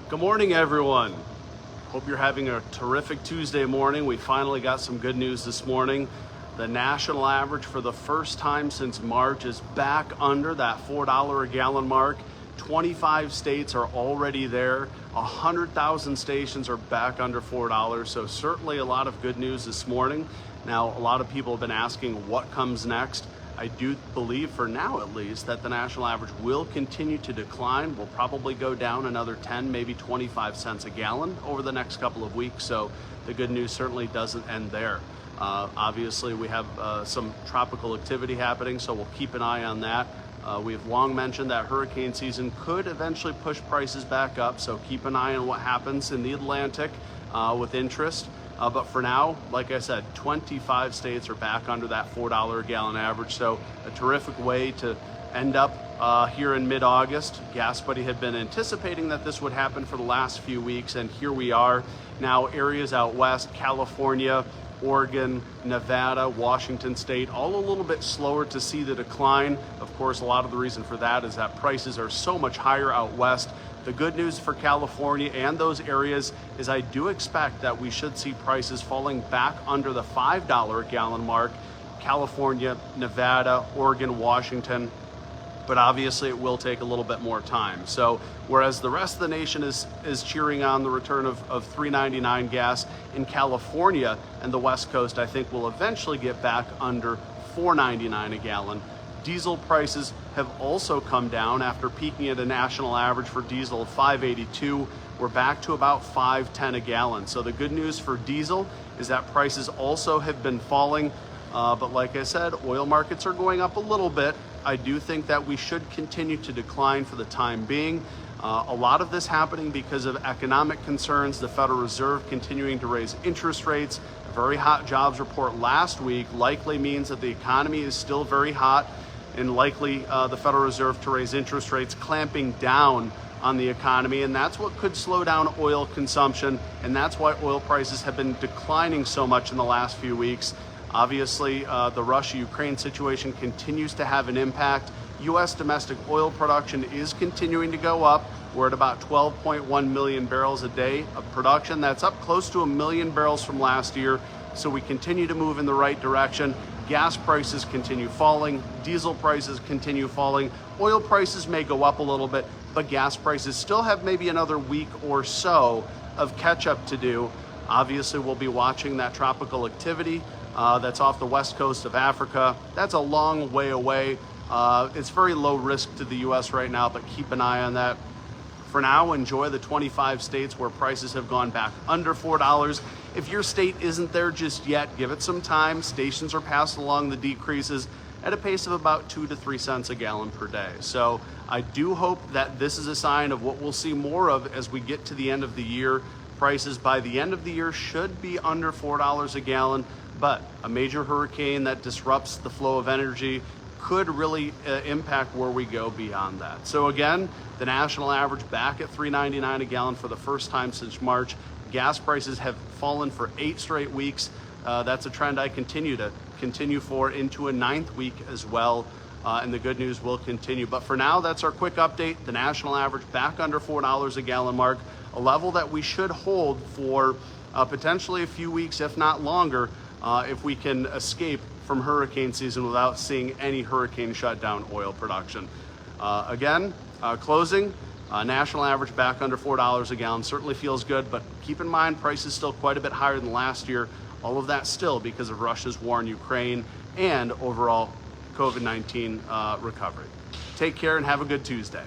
Good morning, everyone. Hope you're having a terrific Tuesday morning. We finally got some good news this morning. The national average for the first time since March is back under that $4 a gallon mark. 25 states are already there. 100,000 stations are back under $4. So certainly a lot of good news this morning. Now, a lot of people have been asking what comes next. I do believe, for now at least, that the national average will continue to decline. We'll probably go down another 10, maybe 25 cents a gallon over the next couple of weeks. So the good news certainly doesn't end there. Obviously, we have some tropical activity happening, so we'll keep an eye on that. We have long mentioned that hurricane season could eventually push prices back up, so keep an eye on what happens in the Atlantic with interest. But for now, like I said, 25 states are back under that $4 a gallon average. So a terrific way to end up here in mid-August. GasBuddy had been anticipating that this would happen for the last few weeks, and here we are. Now areas out west, California, Oregon, Nevada, Washington State, all a little bit slower to see the decline. Of course, a lot of the reason for that is that prices are so much higher out west. The good news for California and those areas is I do expect that we should see prices falling back under the $5 a gallon mark. California, Nevada, Oregon, Washington, but obviously it will take a little bit more time. So whereas the rest of the nation is cheering on the return of $3.99 gas, in California and the West Coast, I think we'll eventually get back under $4.99 a gallon. Diesel prices have also come down after peaking at a national average for diesel of $5.82. We're back to about $5.10 a gallon. So the good news for diesel is that prices also have been falling. But like I said, oil markets are going up a little bit. I do think that we should continue to decline for the time being. A lot of this happening because of economic concerns, the Federal Reserve continuing to raise interest rates. A very hot jobs report last week likely means that the economy is still very hot, and likely the Federal Reserve to raise interest rates, clamping down on the economy, and that's what could slow down oil consumption, and that's why oil prices have been declining so much in the last few weeks. Obviously, the Russia-Ukraine situation continues to have an impact. U.S. domestic oil production is continuing to go up. We're at about 12.1 million barrels a day of production. That's up close to 1 million barrels from last year. So we continue to move in the right direction. Gas prices continue falling. Diesel prices continue falling. Oil prices may go up a little bit, but gas prices still have maybe another week or so of catch-up to do. Obviously, we'll be watching that tropical activity that's off the west coast of Africa. That's a long way away. It's very low risk to the U.S. right now, but keep an eye on that. For now, enjoy the 25 states where prices have gone back under $4. If your state isn't there just yet, give it some time. Stations are passing along the decreases at a pace of about 2 to 3 cents a gallon per day. So I do hope that this is a sign of what we'll see more of as we get to the end of the year. Prices by the end of the year should be under $4 a gallon, but a major hurricane that disrupts the flow of energy could really impact where we go beyond that. So again, the national average back at $3.99 a gallon for the first time since March. Gas prices have fallen for 8 straight weeks. That's a trend I continue for into a 9th week as well. And the good news will continue. But for now, that's our quick update. The national average back under $4 a gallon mark, a level that we should hold for potentially a few weeks, if not longer, if we can escape from hurricane season without seeing any hurricane shut down oil production. Again, closing, national average back under $4 a gallon certainly feels good, but keep in mind prices still quite a bit higher than last year. All of that still because of Russia's war in Ukraine and overall COVID-19 recovery. Take care and have a good Tuesday.